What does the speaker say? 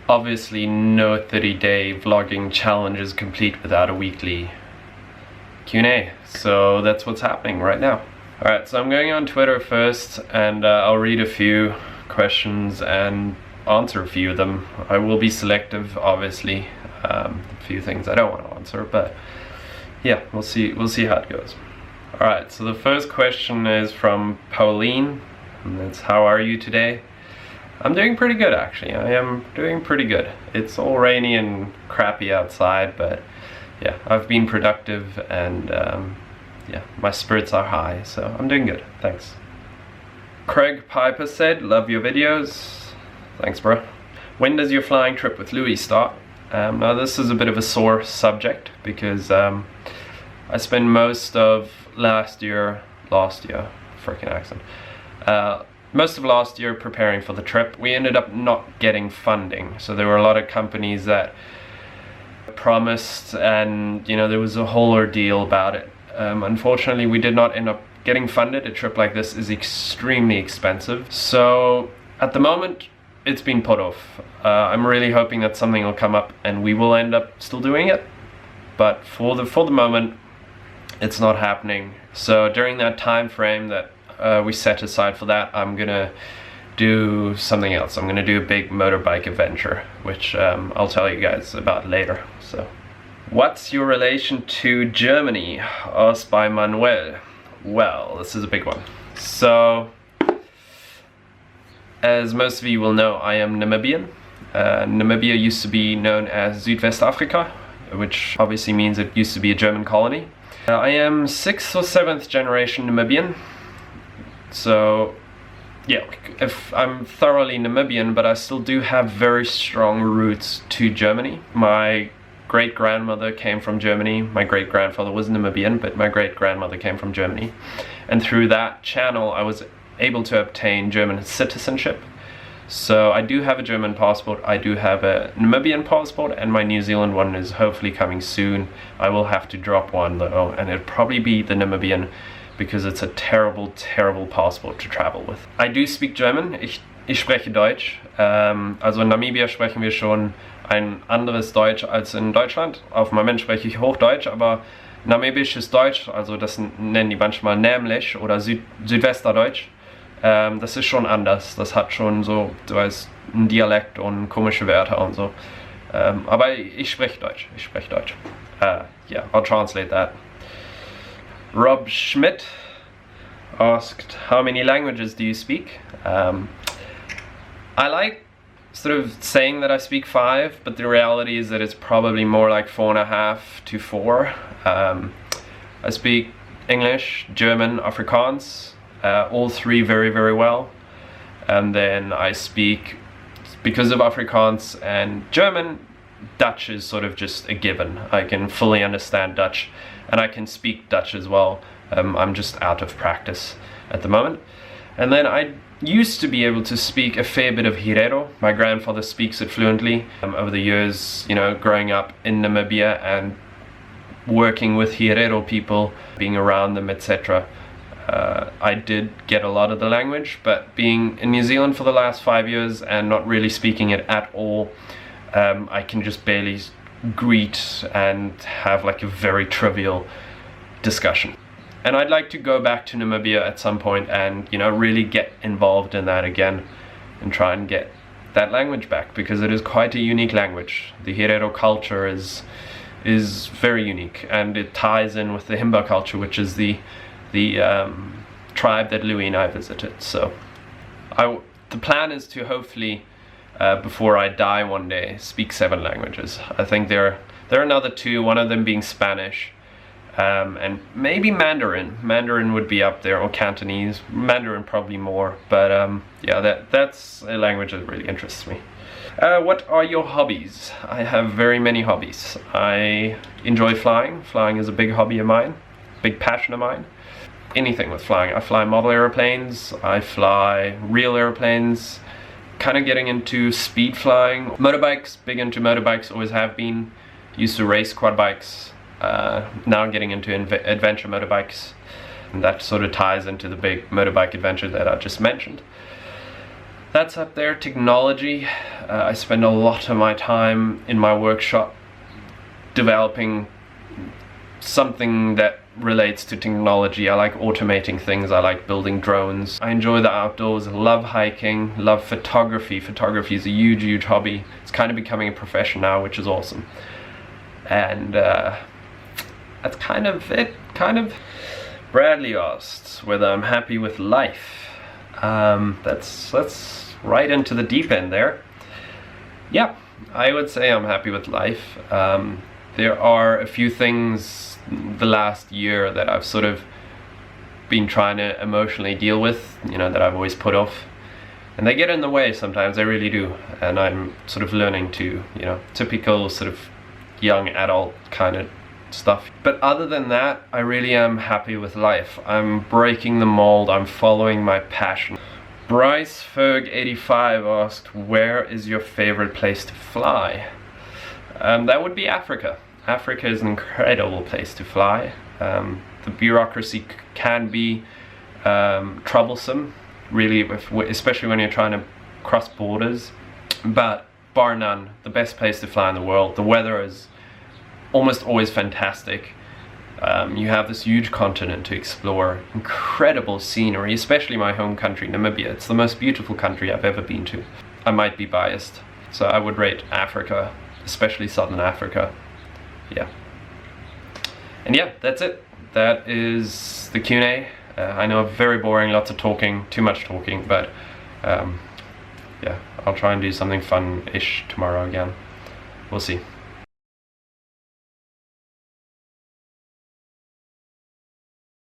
Obviously no 30-day vlogging challenge is complete without a weekly Q&A, so that's what's happening right now. Alright, so I'm going on Twitter first, and I'll read a few questions and answer a few of them. I will be selective, obviously. A few things I don't want to answer, but yeah, we'll see how it goes. Alright, so the first question is from Pauline, and it's, how are you today? I'm doing pretty good, actually. I am doing pretty good. It's all rainy and crappy outside, but yeah, I've been productive, and yeah, my spirits are high, so I'm doing good, thanks. Craig Piper said, love your videos. Thanks, bro. When does your flying trip with Louis start? Now this is a bit of a sore subject, because I spent most of last year, freaking accent, most of last year preparing for the trip. We ended up not getting funding, so there were a lot of companies that promised, and you know, there was a whole ordeal about it. Unfortunately, we did not end up getting funded. A trip like this is extremely expensive, so at the moment it's been put off. I'm really hoping that something will come up and we will end up still doing it, but for the moment it's not happening. So during that time frame that we set aside for that, I'm gonna do something else. I'm gonna do a big motorbike adventure, which I'll tell you guys about later. So, what's your relation to Germany? Asked by Manuel. Well, this is a big one. So, as most of you will know, I am Namibian. Namibia used to be known as Zuidwest-Afrika, which obviously means it used to be a German colony. I am 6th or 7th generation Namibian. So yeah, if I'm thoroughly Namibian, but I still do have very strong roots to Germany. My great-grandmother came from Germany. My great-grandfather was Namibian, but my great-grandmother came from Germany. And through that channel, I was able to obtain German citizenship. So I do have a German passport, I do have a Namibian passport, and my New Zealand one is hopefully coming soon. I will have to drop one though, and it'll probably be the Namibian, because it's a terrible, terrible passport to travel with. I do speak German. Ich spreche Deutsch. Also in Namibia sprechen wir schon ein anderes Deutsch als in Deutschland. Auf dem Moment spreche ich Hochdeutsch, aber namibisches Deutsch, also das nennen die manchmal nämlich oder Südwesterdeutsch, das ist schon anders. Das hat schon so, du weißt, einen Dialekt und komische Wörter und so. Aber ich spreche Deutsch. Yeah, I'll translate that. Rob Schmidt asked, how many languages do you speak? I like sort of saying that I speak 5, but the reality is that it's probably more like 4.5 to 4. I speak English, German, Afrikaans, all 3 very, very well. And then I speak, because of Afrikaans and German, Dutch is sort of just a given. I can fully understand Dutch, and I can speak Dutch as well. I'm just out of practice at the moment. And then I used to be able to speak a fair bit of Herero. My grandfather speaks it fluently. Over the years, you know, growing up in Namibia and working with Herero people, being around them, etc., I did get a lot of the language, but being in New Zealand for the last 5 years and not really speaking it at all, I can just barely greet and have like a very trivial discussion. And I'd like to go back to Namibia at some point and, you know, really get involved in that again and try and get that language back, because it is quite a unique language. The Herero culture is very unique, and it ties in with the Himba culture, which is the tribe that Louis and I visited. So the plan is to hopefully, before I die one day, speak 7 languages. I think there are another 2, one of them being Spanish, and maybe Mandarin. Mandarin would be up there, or Cantonese. Mandarin probably more, but yeah, that's a language that really interests me. What are your hobbies? I have very many hobbies. I enjoy flying. Flying is a big hobby of mine, big passion of mine. Anything with flying. I fly model airplanes, I fly real airplanes, kind of getting into speed flying. Motorbikes, big into motorbikes, always have been. Used to race quad bikes, now getting into adventure motorbikes, and that sort of ties into the big motorbike adventure that I just mentioned. That's up there. Technology. I spend a lot of my time in my workshop developing something that relates to technology. I like automating things. I like building drones. I enjoy the outdoors. I love hiking. Love photography. Photography is a huge hobby. It's kind of becoming a profession now, which is awesome. And that's kind of it. Bradley asked whether I'm happy with life. That's right into the deep end there. Yeah, I would say I'm happy with life. There are a few things the last year that I've sort of been trying to emotionally deal with, that I've always put off. And they get in the way sometimes, they really do. And I'm sort of learning to, typical sort of young adult kind of stuff. But other than that, I really am happy with life. I'm breaking the mold, I'm following my passion. Bryce Ferg 85 asked, where is your favorite place to fly? That would be Africa. Africa is an incredible place to fly. The bureaucracy can be troublesome, really, especially when you're trying to cross borders. But bar none, the best place to fly in the world. The weather is almost always fantastic. You have this huge continent to explore, incredible scenery, especially my home country, Namibia. It's the most beautiful country I've ever been to. I might be biased, so I would rate Africa, especially Southern Africa. Yeah. And yeah, that's it. That is the Q&A. I know, very boring, lots of talking, too much talking, but yeah, I'll try and do something fun-ish tomorrow again. We'll see.